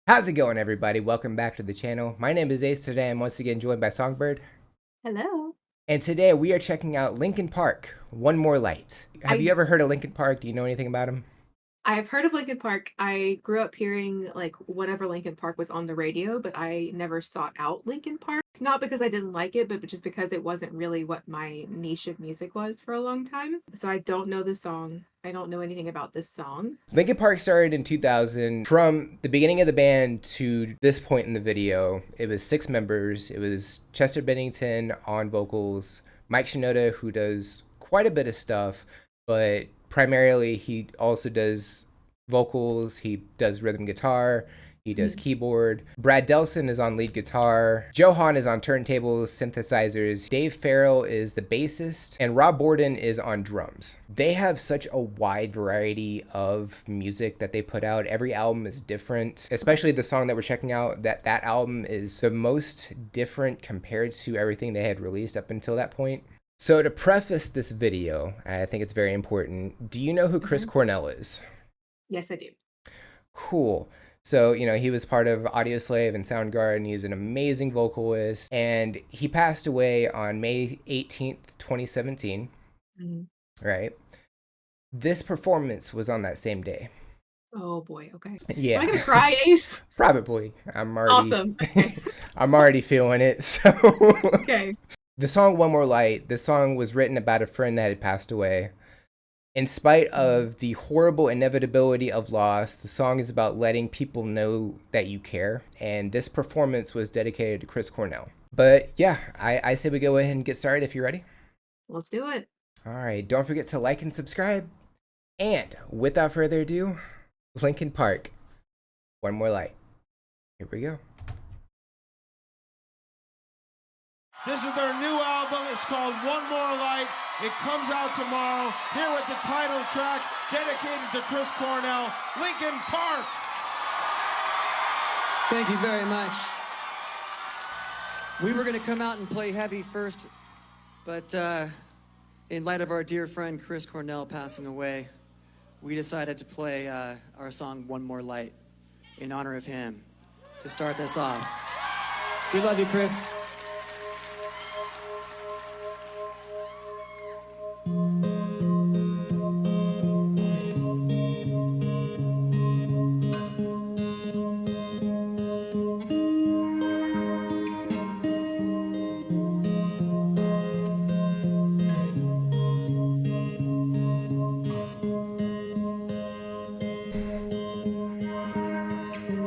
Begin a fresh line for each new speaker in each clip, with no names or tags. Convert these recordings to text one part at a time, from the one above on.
How's it going, everybody? Welcome back to the channel. My name is Ace. Today I'm once again joined by Songbird.
Hello.
And today we are checking out Linkin Park, One More Light. Have you
I
ever heard of Linkin Park? Do you know anything about them?
I've heard of Linkin Park. I grew up hearing like whatever Linkin Park was on the radio, but I never sought out Linkin Park. Not because I didn't like it, but just because it wasn't really what my niche of music was for a long time. So I don't know the song. I don't know anything about this song.
Linkin Park started in 2000. From the beginning of the band to this point in the video, it was 6 members. It was Chester Bennington on vocals, Mike Shinoda, who does quite a bit of stuff, but primarily he also does vocals, he does rhythm guitar, he does
Mhm.
keyboard. Brad Delson is on lead guitar. Johan is on turntables, synthesizers. Dave Farrell is the bassist. And Rob Borden is on drums. They have such a wide variety of music that they put out. Every album is different, especially the song that we're checking out. That album is the most different compared to everything they had released up until that point. So to preface this video, I think it's very important. Do you know who Chris
Mhm.
Cornell is?
Yes, I do.
Cool. So, he was part of Audioslave and Soundgarden. He's an amazing vocalist. And he passed away on May 18th, 2017.
Mhm.
Right? This performance was on that same day.
Oh boy. Okay. Am I
Yeah.
gonna cry, Ace?
Probably. I'm already
Awesome. Okay.
I'm already feeling it. So
Okay.
the song One More Light, the song was written about a friend that had passed away. In spite
Mhm.
of the horrible inevitability of loss, the song is about letting people know that you care. And this performance was dedicated to Chris Cornell. But yeah, I say we go ahead and get started if you're ready.
Let's do it.
All right, don't forget to like and subscribe. And without further ado, Linkin Park, One More Light. Here we go.
This is their new album. It's called One More Light. It comes out tomorrow. Here with the title track dedicated to Chris Cornell, Linkin Park.
Thank you very much. We were going to come out and play heavy first, but in light of our dear friend Chris Cornell passing away, we decided to play our song One More Light in honor of him to start this off. We love you, Chris.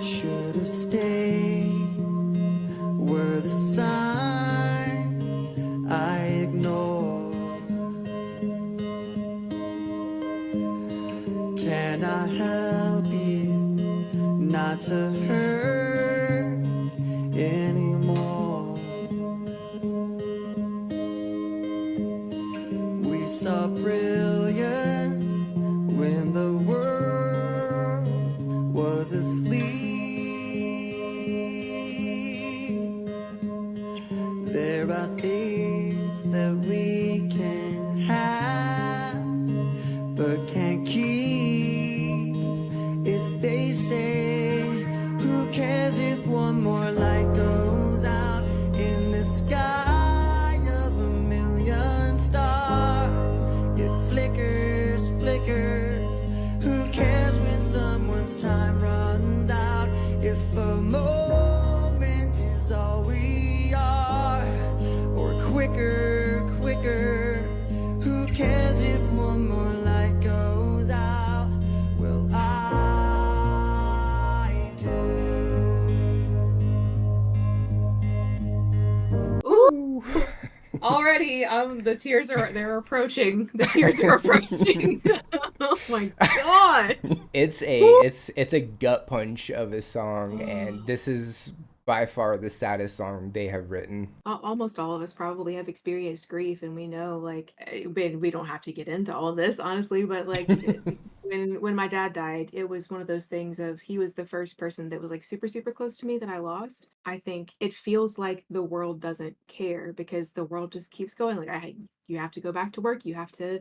Should have stayed were the signs I ignored. Cannot help you not to hurt anymore. We saw brilliance when the world was asleep. There are things that we can have but can't keep. If they say, who cares if one more light goes out in the sky of a million stars? It flickers, flickers. Who cares when someone's time runs out? If a moment is all we are, or quicker, quicker. Who cares if one more light goes out? Well, I do.
Ooh. Already, the tears they're approaching. The tears are approaching. Oh my god.
It's a gut punch of a song, and this is by far the saddest song they have written.
Almost all of us probably have experienced grief, and we know, like, we don't have to get into all of this, honestly, but like, when my dad died, it was one of those things of he was the first person that was like super super close to me that I lost. I think it feels like the world doesn't care because the world just keeps going. Like, you have to go back to work, you have to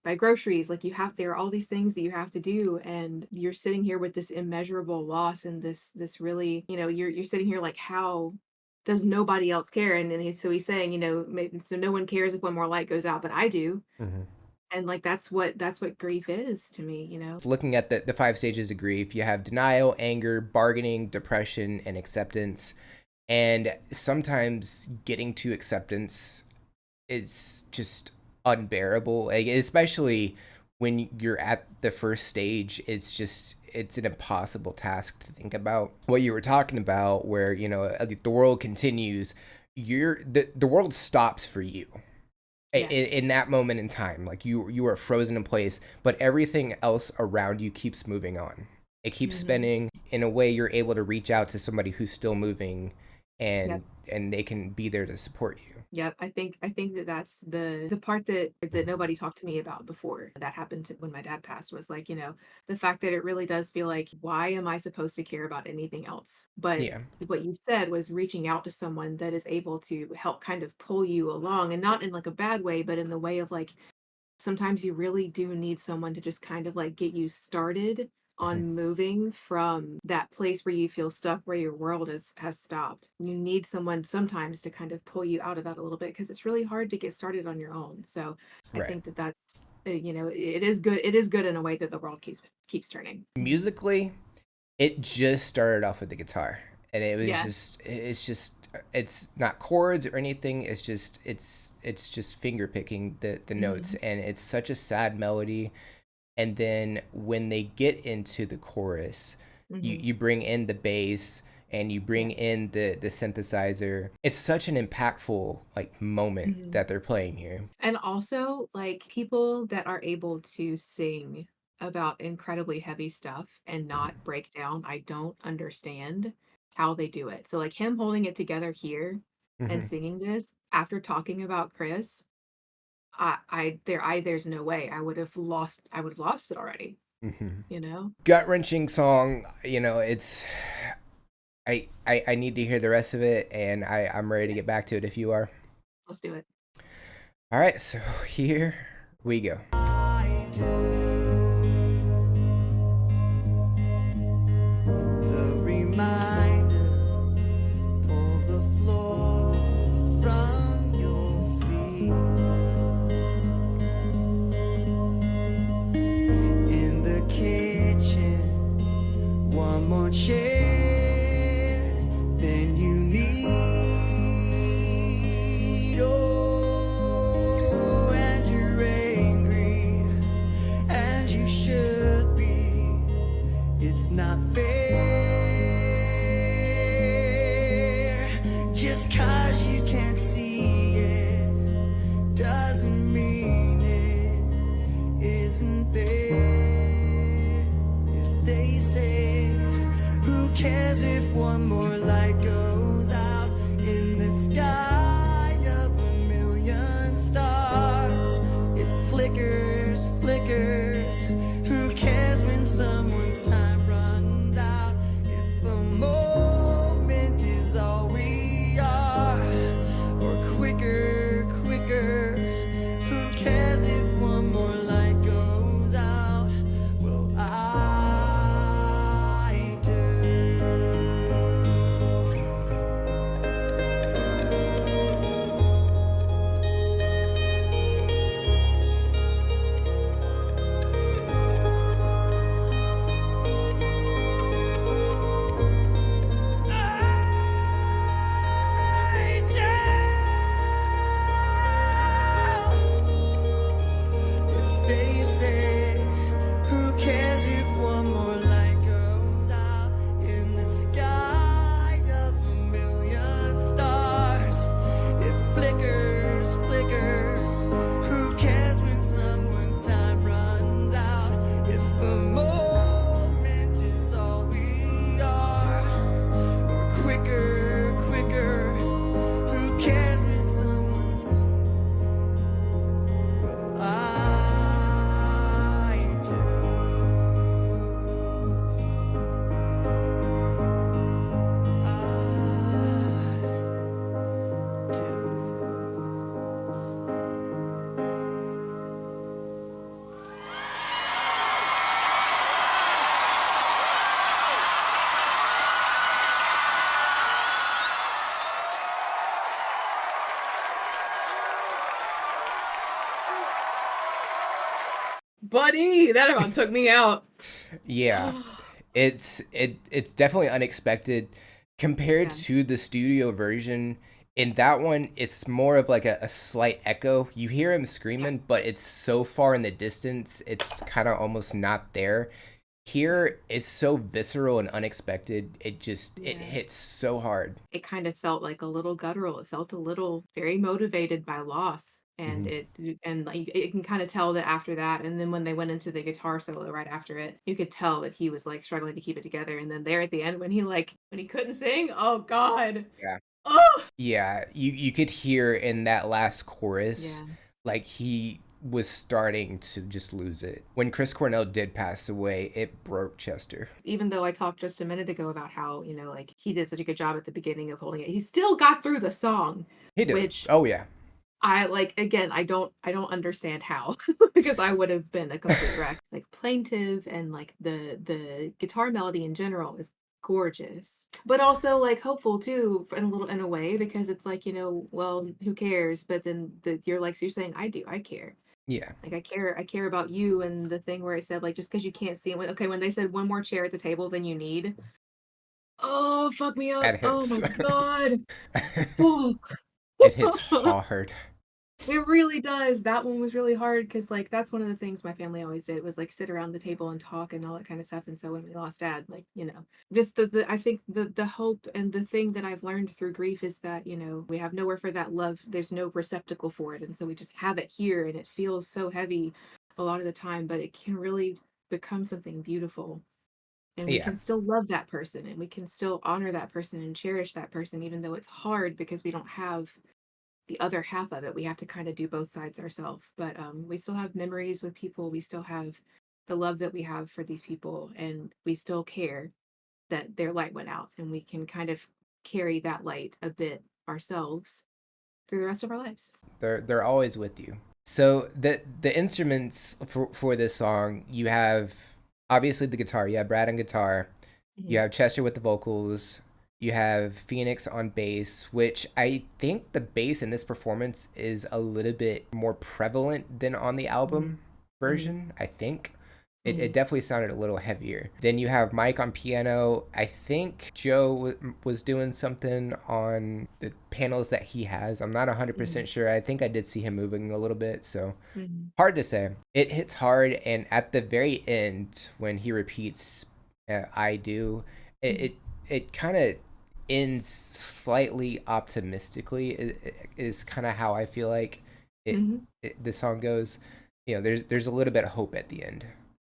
buy groceries. Like there are all these things that you have to do, and you're sitting here with this immeasurable loss and this really, you're sitting here like, how does nobody else care? And then so he's saying, so no one cares if one more light goes out, but I do.
Mm-hmm.
And like that's what grief is to me.
Looking at the 5 stages of grief, you have denial, anger, bargaining, depression, and acceptance. And sometimes getting to acceptance is just unbearable, like, especially when you're at the first stage. It's an impossible task to think about. What you were talking about, where the world continues, the world stops for you. Yes. In that moment in time, like you are frozen in place, but everything else around you keeps moving on. It keeps spinning. In a way, you're able to reach out to somebody who's still moving, and they can be there to support you.
Yeah, I think that's the part that nobody talked to me about before that happened when my dad passed, was like, the fact that it really does feel like, why am I supposed to care about anything else? But what you said was reaching out to someone that is able to help kind of pull you along, and not in like a bad way, but in the way of like, sometimes you really do need someone to just kind of like get you started on moving from that place where you feel stuck, where your world has stopped. You need someone sometimes to kind of pull you out of that a little bit, because it's really hard to get started on your own. So I think that's it is good in a way that the world keeps turning.
Musically, it just started off with the guitar, and it was it's not chords or anything. It's just finger picking the notes, and it's such a sad melody. And then when they get into the chorus, you bring in the bass and you bring in the synthesizer. It's such an impactful like moment that they're playing here.
And also, like, people that are able to sing about incredibly heavy stuff and not break down, I don't understand how they do it. So like him holding it together here and singing this after talking about Chris, there's no way. I would have lost it already.
Gut-wrenching song. It's I need to hear the rest of it, and I'm ready to get back to it if you are.
Let's do it.
All right, so here we go.
More chair than you need. Oh, and you're angry, and you should be. It's not fair. Just 'cause you can't see it doesn't mean it isn't there. If they say, who cares if one more light goes out in the sky of a million stars? It flickers, flickers. Who cares when someone's time runs out? If a moment is all we are, or quicker, quicker. Who cares if one more light goes out? Well, I do.
buddy, that about took me out.
Yeah. It's definitely unexpected compared
Yeah.
to the studio version. In that one, it's more of like a slight echo. You hear him screaming, but it's so far in the distance, it's kind of almost not there. Here, it's so visceral and unexpected. It
Yeah.
hits so hard.
It kind of felt like a little guttural. It felt a little very motivated by loss. And
Mhm.
like you can kind of tell that after that, and then when they went into the guitar solo right after it, you could tell that he was like struggling to keep it together. And then there at the end, when he couldn't sing, oh God,
Yeah.
oh
Yeah, you could hear in that last chorus,
yeah.
like he was starting to just lose it. When Chris Cornell did pass away, it broke Chester.
Even though I talked just a minute ago about how like he did such a good job at the beginning of holding it, he still got through the song,
He did.
which
Oh yeah.
I like. Again, I don't understand how, because I would have been a complete wreck. Like plaintive, and like the guitar melody in general is gorgeous, but also like hopeful too, in a way, because it's like, well, who cares? But then you're saying, I care.
Yeah.
Like I care about you. And the thing where I said, like, just because you can't see it, when they said one more chair at the table than you need, oh fuck me up,
That
oh
hits.
my God. Oh.
It hits hard.
It really does. That one was really hard because, like, that's one of the things my family always did, was like sit around the table and talk and all that kind of stuff. And so when we lost dad, like, just I think the hope and the thing that I've learned through grief is that, we have nowhere for that love. There's no receptacle for it. And so we just have it here, and it feels so heavy a lot of the time, but it can really become something beautiful. And we
Yeah.
can still love that person, and we can still honor that person and cherish that person, even though it's hard because we don't have the other half of it. We have to kind of do both sides ourselves. But we still have memories with people. We still have the love that we have for these people, and we still care that their light went out, and we can kind of carry that light a bit ourselves through the rest of our lives.
They're always with you. So the instruments for this song, you have obviously the guitar. You have Brad on guitar. You
Mhm.
have Chester with the vocals. You have Phoenix on bass, which I think the bass in this performance is a little bit more prevalent than on the album
Mhm.
version, I think. It
Mhm.
definitely sounded a little heavier. Then you have Mike on piano. I think Joe was doing something on the panels that he has. I'm not
Mhm.
100% sure. I think I did see him moving a little bit, so
Mhm.
hard to say. It hits hard, and at the very end, when he repeats "I do," it
Mhm.
it, it kind of ends slightly optimistically. Is kind of how I feel like
Mhm.
the song goes. There's a little bit of hope at the end.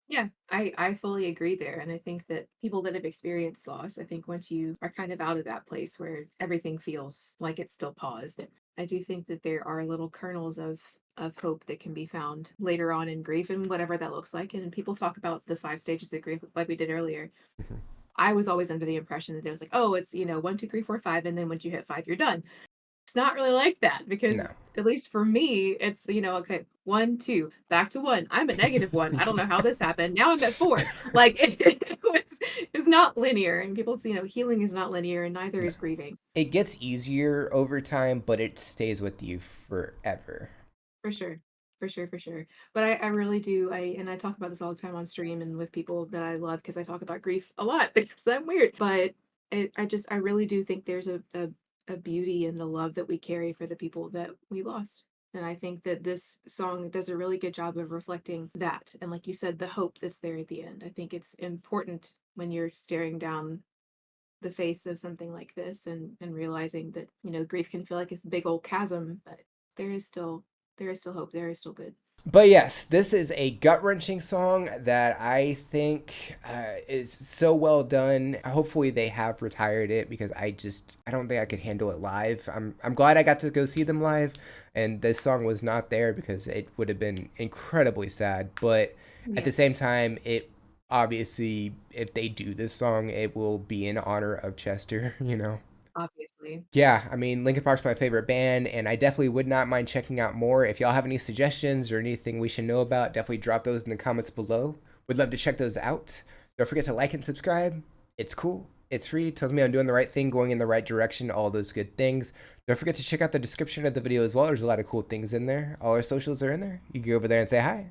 Yeah, I fully agree there. And I think that people that have experienced loss, I think once you are kind of out of that place where everything feels like it's still paused, I do think that there are little kernels of hope that can be found later on in grief, and whatever that looks like. And people talk about the 5 stages of grief like we did earlier.
Mhm.
I was always under the impression that it was like, oh, it's, 1, 2, 3, 4, 5, and then once you hit 5, you're done. It's not really like that, because
No.
at least for me, it's, okay, 1, 2, back to 1. I'm at -1. I don't know how this happened. Now I'm at 4. Like it's not linear, and people say, healing is not linear, and neither
No.
is grieving.
It gets easier over time, but it stays with you forever.
For sure. For sure, for sure. But I really do. I talk about this all the time on stream and with people that I love, because I talk about grief a lot because I'm weird. But I really do think there's a beauty in the love that we carry for the people that we lost. And I think that this song does a really good job of reflecting that. And like you said, the hope that's there at the end. I think it's important when you're staring down the face of something like this, and realizing that, grief can feel like this big old chasm, but there is still there is still hope, there is still good.
But yes, this is a gut wrenching song that I think is so well done. Hopefully, they have retired it, because I don't think I could handle it live. I'm glad I got to go see them live, and this song was not there, because it would have been incredibly sad. But at
Yeah,
the same time, it obviously, if they do this song, it will be in honor of Chester.
obviously.
Yeah, I mean, Linkin Park's my favorite band, and I definitely would not mind checking out more. If y'all have any suggestions or anything we should know about, definitely drop those in the comments below. Would love to check those out. Don't forget to like and subscribe. It's cool. It's free. It tells me I'm doing the right thing, going in the right direction, all those good things. Don't forget to check out the description of the video as well. There's a lot of cool things in there. All our socials are in there. You can go over there and say hi.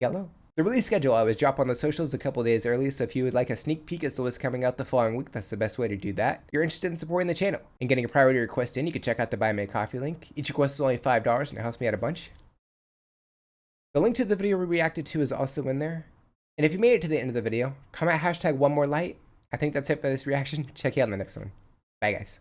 yellow. The release schedule always drop on the socials a couple days early, so if you would like a sneak peek as to what's coming out the following week, that's the best way to do that. If you're interested in supporting the channel and getting a priority request in, you can check out the Buy Me a Coffee link. Each request is only $5 and it helps me out a bunch. The link to the video we reacted to is also in there. And if you made it to the end of the video, comment hashtag #OneMoreLight. I think that's it for this reaction. Check you out in the next one. Bye guys.